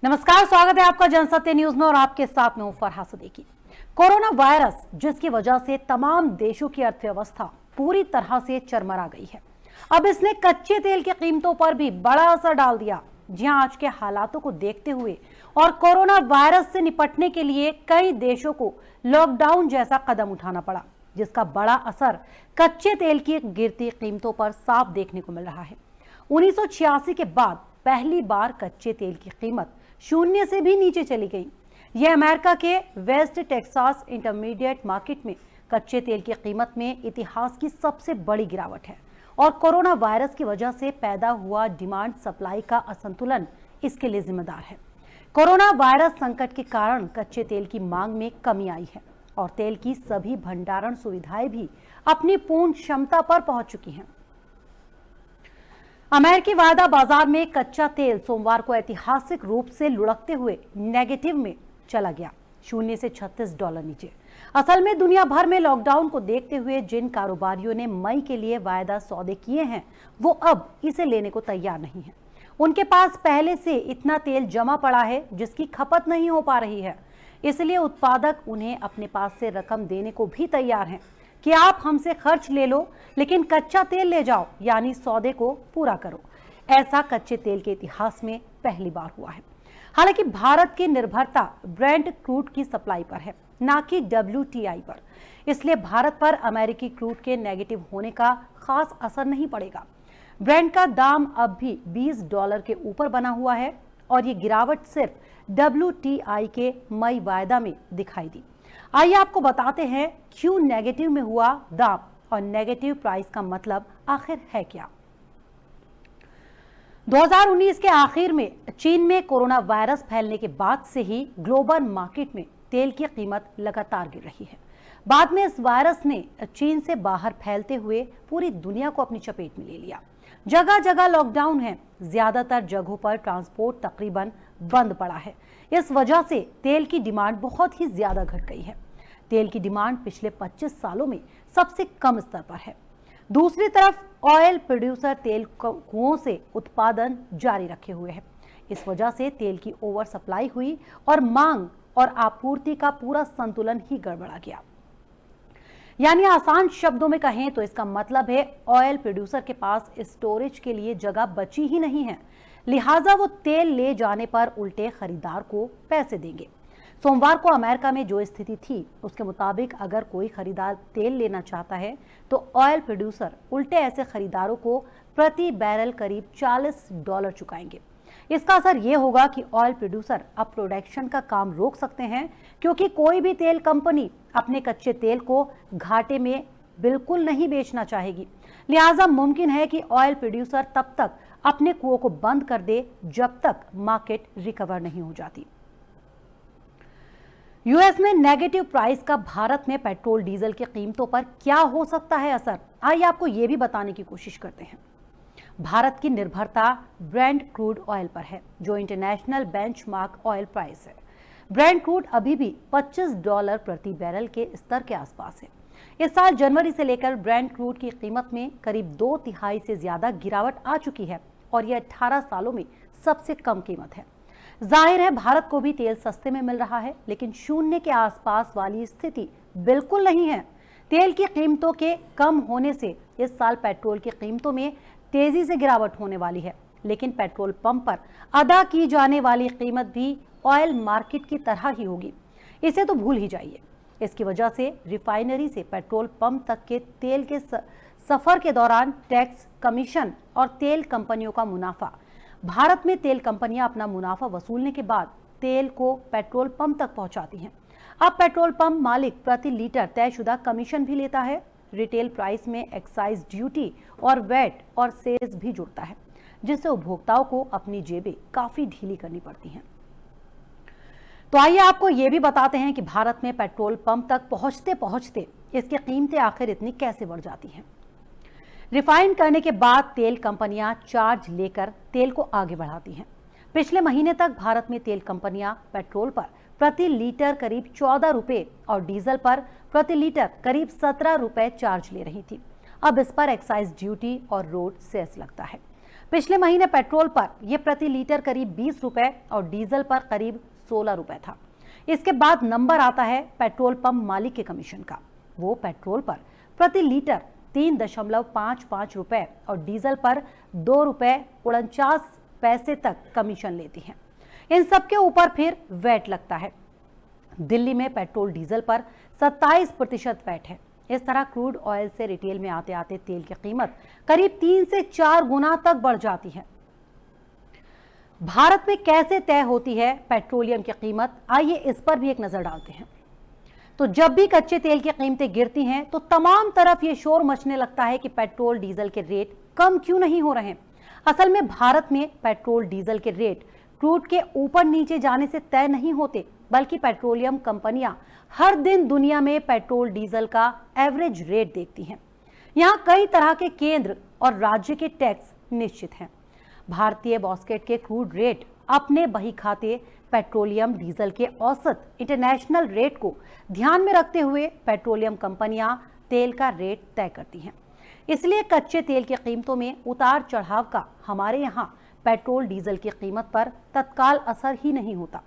नमस्कार, स्वागत है आपका जनसत्य न्यूज में और आपके साथ में हूं फरहा सिद्दीकी। कोरोना वायरस जिसकी वजह से तमाम देशों की अर्थव्यवस्था पूरी तरह से चरमरा गई है, अब इसने कच्चे तेल की कीमतों पर भी बड़ा असर डाल दिया। जी हां, आज के हालातों को देखते हुए और कोरोना वायरस से निपटने के लिए कई देशों को लॉकडाउन जैसा कदम उठाना पड़ा, जिसका बड़ा असर कच्चे तेल की गिरती कीमतों पर साफ देखने को मिल रहा है। 1986 के बाद पहली बार कच्चे तेल की कीमत शून्य से भी नीचे चली गई। यह अमेरिका के वेस्ट टेक्सास इंटरमीडिएट मार्केट में कच्चे तेल की कीमत में इतिहास की सबसे बड़ी गिरावट है और कोरोना वायरस की वजह से पैदा हुआ डिमांड सप्लाई का असंतुलन इसके लिए जिम्मेदार है। कोरोना वायरस संकट के कारण कच्चे तेल की मांग में कमी आई है और तेल की सभी भंडारण सुविधाएं भी अपनी पूर्ण क्षमता पर पहुंच चुकी हैं। अमेरिकी वायदा बाजार में कच्चा तेल सोमवार को ऐतिहासिक रूप से लुढ़कते हुए नेगेटिव में चला गया, शून्य से $36 नीचे। असल में दुनिया भर में लॉकडाउन को देखते हुए जिन कारोबारियों ने मई के लिए वायदा सौदे किए हैं, वो अब इसे लेने को तैयार नहीं है। उनके पास पहले से इतना तेल जमा पड़ा है जिसकी खपत नहीं हो पा रही है, इसलिए उत्पादक उन्हें अपने पास से रकम देने को भी तैयार हैं कि आप हमसे खर्च ले लो लेकिन कच्चा तेल ले जाओ, यानी सौदे को पूरा करो। ऐसा कच्चे तेल के इतिहास में पहली बार हुआ है। हालांकि भारत की निर्भरता ब्रेंट क्रूड की सप्लाई पर है, ना कि WTI पर, इसलिए भारत पर अमेरिकी क्रूड के नेगेटिव होने का खास असर नहीं पड़ेगा। ब्रेंट का दाम अब भी $20 के ऊपर बना हुआ है और ये गिरावट सिर्फ WTI के मई वायदा में दिखाई दी। आइए आपको बताते हैं क्यों नेगेटिव में हुआ दाम और नेगेटिव प्राइस का मतलब आखिर है क्या। 2019 के आखिर में चीन में कोरोना वायरस फैलने के बाद से ही ग्लोबल मार्केट में तेल की कीमत लगातार गिर रही है। बाद में इस वायरस ने चीन से बाहर फैलते हुए पूरी दुनिया को अपनी चपेट में ले लिया। जगह जगह लॉकडाउन है, ज्यादातर जगहों पर ट्रांसपोर्ट तकरीबन बंद पड़ा है। इस वजह से तेल की डिमांड बहुत ही ज्यादा घट गई है। तेल की डिमांड पिछले 25 सालों में सबसे कम स्तर पर है। दूसरी तरफ ऑयल प्रोड्यूसर तेल कुओं से उत्पादन जारी रखे हुए हैं। इस वजह से तेल की ओवर सप्लाई हुई और मांग और आपूर्ति का पूरा संतुलन ही गड़बड़ा गया। यानी आसान शब्दों में कहें तो इसका मतलब है ऑयल प्रोड्यूसर के पास स्टोरेज के लिए जगह बची ही नहीं है, लिहाजा वो तेल ले जाने पर उल्टे खरीदार को पैसे देंगे। सोमवार को अमेरिका में जो स्थिति थी उसके मुताबिक अगर कोई खरीदार तेल लेना चाहता है तो ऑयल प्रोड्यूसर उल्टे ऐसे खरीदारों को प्रति बैरल करीब $40 चुकाएंगे। इसका असर यह होगा कि ऑयल प्रोड्यूसर अब प्रोडक्शन का काम रोक सकते हैं, क्योंकि कोई भी तेल कंपनी अपने कच्चे तेल को घाटे में बिल्कुल नहीं बेचना चाहेगी। लिहाजा मुमकिन है कि ऑयल प्रोड्यूसर तब तक अपने कुओं को बंद कर दे जब तक मार्केट रिकवर नहीं हो जाती। यूएस में नेगेटिव प्राइस का भारत में पेट्रोल डीजल की कीमतों पर क्या हो सकता है असर, आइए आपको यह भी बताने की कोशिश करते हैं। भारत की निर्भरता ब्रेंट क्रूड ऑयल पर है, जो इंटरनेशनल बेंचमार्क ऑयल प्राइस है। ब्रेंट क्रूड अभी भी $25 प्रति बैरल के स्तर के आसपास है। इस साल जनवरी से लेकर ब्रेंट क्रूड की कीमत में करीब 2/3 से ज्यादा गिरावट आ चुकी है और यह 18 सालों में सबसे कम कीमत है। जाहिर है भारत को भी तेल सस्ते में मिल रहा है, लेकिन शून्य के आसपास वाली स्थिति बिल्कुल नहीं है। तेल की कीमतों के कम होने से इस साल पेट्रोल की कीमतों में तेजी से गिरावट होने वाली है, लेकिन पेट्रोल पंप पर अदा की जाने वाली कीमत भी ऑयल मार्केट की तरह ही होगी, इसे तो भूल ही जाइए। इसकी वजह से रिफाइनरी से पेट्रोल पंप तक के तेल के सफर के दौरान टैक्स, कमीशन और तेल कंपनियों का मुनाफा, भारत में तेल कंपनियां अपना मुनाफा वसूलने के बाद तेल को पेट्रोल पंप तक पहुंचाती हैं। अब पेट्रोल पंप मालिक प्रति लीटर तयशुदा कमीशन भी लेता है। रिटेल प्राइस में एक्साइज ड्यूटी और वैट और सेस भी जुड़ता है, जिससे उपभोक्ताओं को अपनी जेबें काफी ढीली करनी पड़ती हैं। तो आइए आपको ये भी बताते हैं कि भारत में पेट्रोल पंप तक पहुंचते पहुंचते इसकी कीमतें आखिर इतनी कैसे बढ़ जाती हैं। रिफाइन करने के बाद तेल कंपनियां चार्ज लेकर तेल को आगे बढ़ाती हैं। पिछले महीने तक भारत में तेल कंपनियां पेट्रोल पर प्रति लीटर करीब 14 रुपए और डीजल पर प्रति लीटर करीब 17 रुपए चार्ज ले रही थी। अब इस पर एक्साइज ड्यूटी और रोड सेस लगता है। पिछले महीने पेट्रोल पर यह प्रति लीटर करीब 20 रुपए और डीजल पर करीब 16 रुपए था। इसके बाद नंबर आता है पेट्रोल पंप मालिक के कमीशन का। वो पेट्रोल पर प्रति लीटर 3.55 रुपए और डीजल पर 2 रुपए 49 पैसे तक कमीशन लेती हैं। इन सबके ऊपर फिर वैट लगता है। दिल्ली में पेट्रोल डीजल पर 27% वैट है। इस तरह क्रूड ऑयल से रिटेल में आते आते तेल की कीमत करीब 3 से 4 गुना तक बढ़ जाती है। भारत में कैसे तय होती है पेट्रोलियम की कीमत, आइए इस पर भी एक नजर डालते हैं। तो जब भी कच्चे तेल की कीमतें गिरती हैं तो तमाम तरफ ये शोर मचने लगता है कि पेट्रोल डीजल के रेट कम क्यों नहीं हो रहे। असल में भारत में पेट्रोल डीजल के रेट क्रूड के ऊपर नीचे जाने से तय नहीं होते, बल्कि पेट्रोलियम कंपनियां हर दिन दुनिया में पेट्रोल डीजल का एवरेज रेट देखती हैं। यहाँ कई तरह के केंद्र और राज्य के टैक्स निश्चित हैं। भारतीय बास्केट के क्रूड रेट अपने बही खाते पेट्रोलियम डीजल के औसत इंटरनेशनल रेट को ध्यान में रखते हुए पेट्रोलियम कंपनियां तेल का रेट तय करती हैं। इसलिए कच्चे तेल की कीमतों में उतार चढ़ाव का हमारे यहाँ पेट्रोल डीजल की कीमत पर तत्काल असर ही नहीं होता।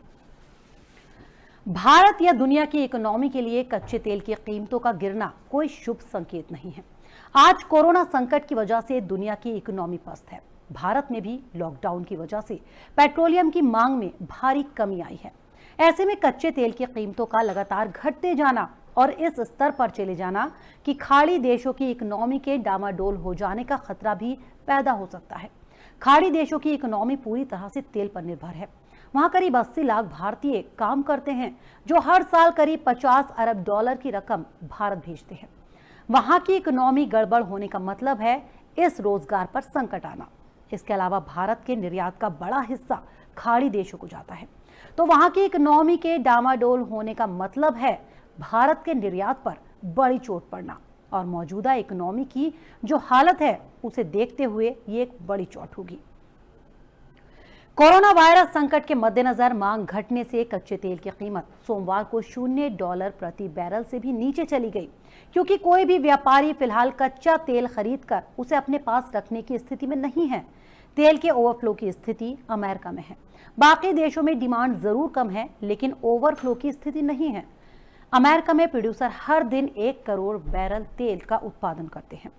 भारत या दुनिया की इकोनॉमी के लिए कच्चे तेल की कीमतों का गिरना कोई शुभ संकेत नहीं है। आज कोरोना संकट की वजह से दुनिया की इकोनॉमी पस्त है। भारत में भी लॉकडाउन की वजह से पेट्रोलियम की मांग में भारी कमी आई है। ऐसे में कच्चे तेल की कीमतों का लगातार घटते जाना और इस स्तर पर चले जाना कि खाड़ी देशों की इकोनॉमी के डामाडोल हो जाने का खतरा भी पैदा हो सकता है। खाड़ी देशों की इकोनॉमी पूरी तरह से तेल पर निर्भर है। वहां करीब 80 लाख भारतीय काम करते हैं, जो हर साल करीब 50 अरब डॉलर की रकम भारत भेजते हैं। वहां की इकोनॉमी गड़बड़ होने का मतलब है इस रोजगार पर संकट आना। इसके अलावा भारत के निर्यात का बड़ा हिस्सा खाड़ी देशों को जाता है, तो वहां की इकोनॉमी के डामाडोल होने का मतलब है भारत के निर्यात पर बड़ी चोट पड़ना। और मौजूदा इकोनॉमी की जो हालत है उसे देखते हुए ये एक बड़ी चोट होगी। कोरोना वायरस संकट के मद्देनजर मांग घटने से कच्चे तेल की कीमत सोमवार को $0 प्रति बैरल से भी नीचे चली गई, क्योंकि कोई भी व्यापारी फिलहाल कच्चा तेल खरीदकर उसे अपने पास रखने की स्थिति में नहीं है। तेल के ओवरफ्लो की स्थिति अमेरिका में है। बाकी देशों में डिमांड जरूर कम है, लेकिन ओवरफ्लो की स्थिति नहीं है। अमेरिका में प्रोड्यूसर हर दिन 1 करोड़ बैरल तेल का उत्पादन करते हैं।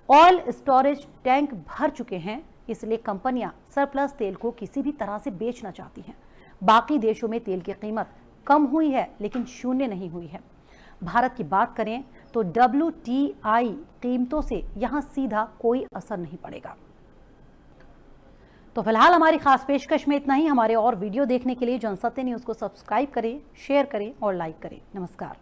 ऑयल स्टोरेज टैंक भर चुके हैं, इसलिए कंपनियां सरप्लस तेल को किसी भी तरह से बेचना चाहती हैं। बाकी देशों में तेल की कीमत कम हुई है, लेकिन शून्य नहीं हुई है। भारत की बात करें तो WTI कीमतों से यहां सीधा कोई असर नहीं पड़ेगा। तो फिलहाल हमारी खास पेशकश में इतना ही। हमारे और वीडियो देखने के लिए जनसत्य न्यूज़ को सब्सक्राइब करें, शेयर करें और लाइक करें। नमस्कार।